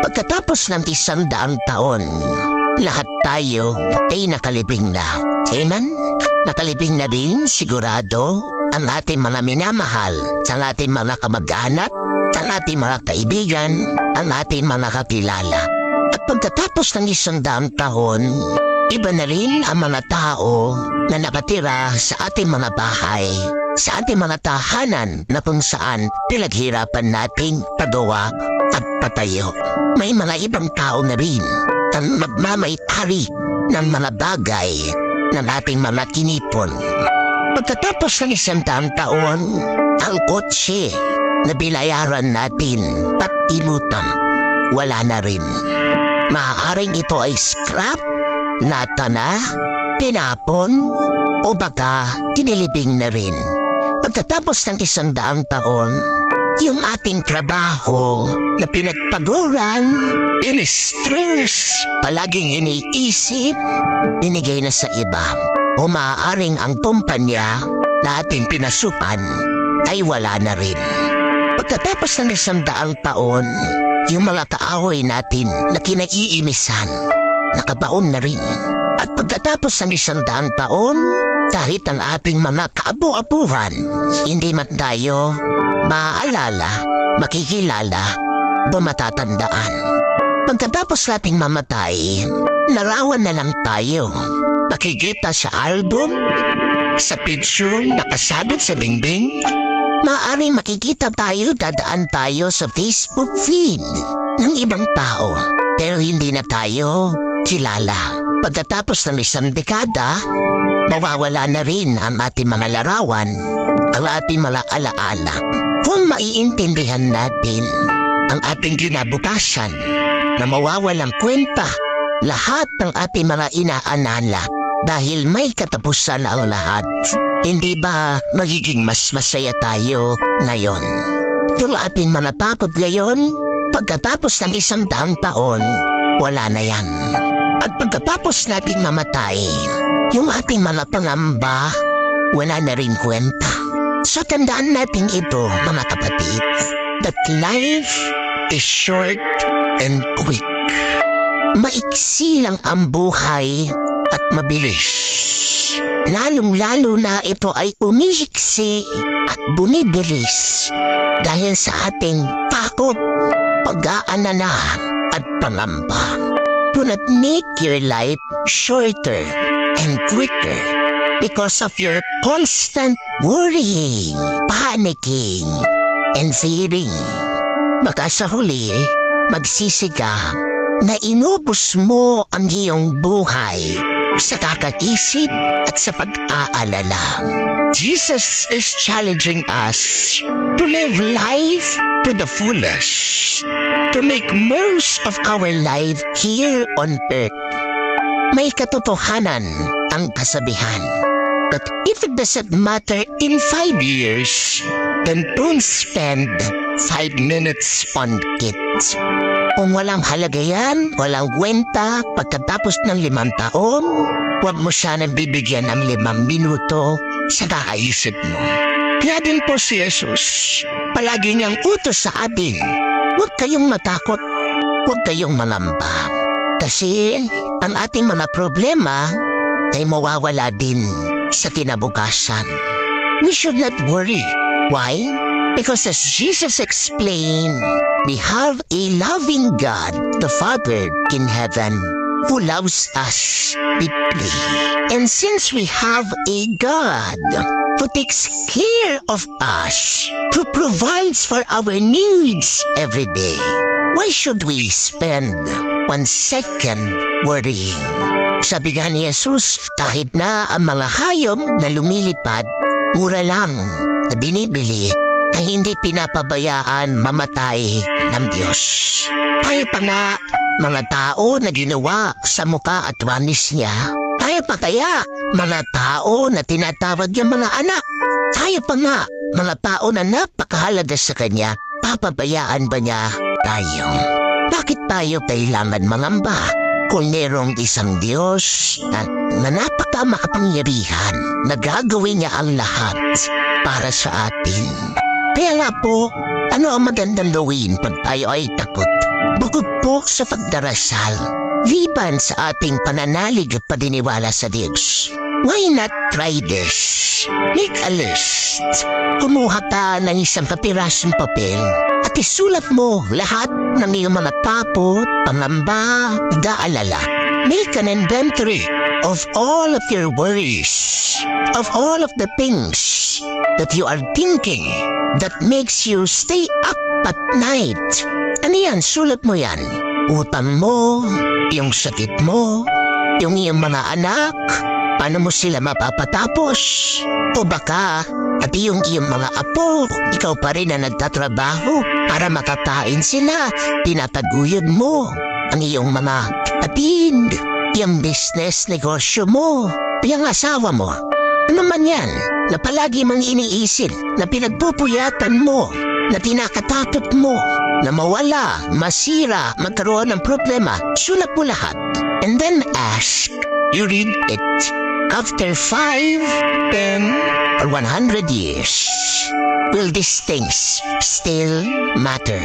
Pagkatapos ng 100 taon, lahat tayo ay nakalibing na. Amen? Nakalibing na din, sigurado, ang ating mga minamahal, ang ating mga kamag-anak, ang ating mga kaibigan, ang ating mga kakilala. At pagkatapos ng 100 taon, iba na rin ang mga tao na nakatira sa ating mga bahay, sa ating mga tahanan na kung saan pinaghirapan nating pagawa at patayo. May mga ibang tao na rin ang magmamayari ng mga bagay na nating mga kinipon. Pagkatapos ng 100 taon, ang kotse na binayaran natin at inutan, wala na rin. Maaaring ito ay scrap, nata na, pinapon, o baka tinilibing na rin. Pagkatapos ng 100 taon, yung ating trabaho na pinagpaguran, in-stress, palaging iniisip, binigay na sa iba. O maaaring ang kumpanya na ating pinasukan ay wala na rin. Pagkatapos ng 100 taon, yung mga kaaway natin na kinaiimisan, nakabaon na rin. At pagkatapos ng 100 taon, kahit ang ating mga kaabu-abuhan, hindi man tayo maaalala, makikilala, o matatandaan. Pagkatapos nating mamatay, larawan na lang tayo. Makikita sa album, sa picture nakasabit sa bingbing. Maaaring makikita tayo, dadaan tayo sa Facebook feed ng ibang tao. Pero hindi na tayo kilala. Pagkatapos ng 1 dekada, mawawala na rin ang ating mga larawan, ang ating mga alaala. Kung maiintindihan natin ang ating kinabukasan na mawawalang kwenta lahat ng ating mga inaanala dahil may katapusan ang lahat, hindi ba magiging mas masaya tayo ngayon? Kung ating manatapot ngayon, pagkatapos ng 100 taon, wala na yan. At pagkatapos natin mamatay, yung ating mga pangamba, wala na rin kwenta. So tandaan natin ito, mga kapatid, that life is short and quick. Maiksi lang ang buhay at mabilis. Lalong-lalo na ito ay umiiksi at bumibilis dahil sa ating takot, pag-aanala at pangamba. Do not make your life shorter and quicker because of your constant worrying, panicking, and fearing. Baka sa huli, magsisi ka na inubos mo ang iyong buhay sa kakaisip at sa pag-aalala. Jesus is challenging us to live life to the fullest, to make most of our life here on earth. May katotohanan ang kasabihan that if it doesn't matter in 5 years, then don't spend 5 minutes on it. Kung walang halaga yan, walang kwenta, pagkatapos ng 5 taon, huwag mo sanang bibigyan ng 5 minuto sa kakaisip mo. Kaya din po si Jesus, palagi niyang utos sa atin, huwag kayong matakot, huwag kayong mangamba. Kasi ang ating mga problema ay mawawala din sa kinabukasan. We should not worry. Why? Because as Jesus explained, we have a loving God, the Father in heaven, who loves us deeply. And since we have a God who takes care of us, who provides for our needs every day, why should we spend 1 second worrying? Sabi nga ni Jesus, kahit na ang mga hayop na lumilipad, mura lang na binibili, ay hindi pinapabayaan mamatay ng Diyos. Tayo pa nga, mga tao na ginawa sa muka at wanis niya. Tayo pa kaya, mga tao na tinatawag niyang mga anak. Tayo pa nga, mga tao na napakahalaga sa Kanya. Papabayaan ba niya tayo? Bakit tayo kailangan mangamba? Kung merong isang Diyos na napakamakapangyarihan, na gagawin niya ang lahat para sa atin. Kaya nga po, ano ang magandang gawin pag tayo ay takot? Bukod po sa pagdarasal, liban sa ating pananalig at paniniwala sa Diyos, why not try this? Make a list. Kumuha ka ng isang kapirasong papel at isulat mo lahat ng iyong mga takot, pangamba, daalala. Make an inventory of all of your worries, of all of the things that you are thinking that makes you stay up at night. Ano yan? Sulat mo yan. Utang mo, yung sakit mo, yung iyong mga anak, paano mo sila mapapatapos? O baka, at yung iyong mga apo, ikaw pa rin na nagtatrabaho para makakain sila, tinataguyod mo ang iyong mga kapatid, yung business negosyo mo, yung asawa mo. Ano man yan na palagi mang iniisip, na pinagpupuyatan mo, na tinakatakot mo, na mawala, masira, magkaroon ng problema, sulat mo lahat. And then ask, you read it. After 5, 10, or 100 years, will these things still matter?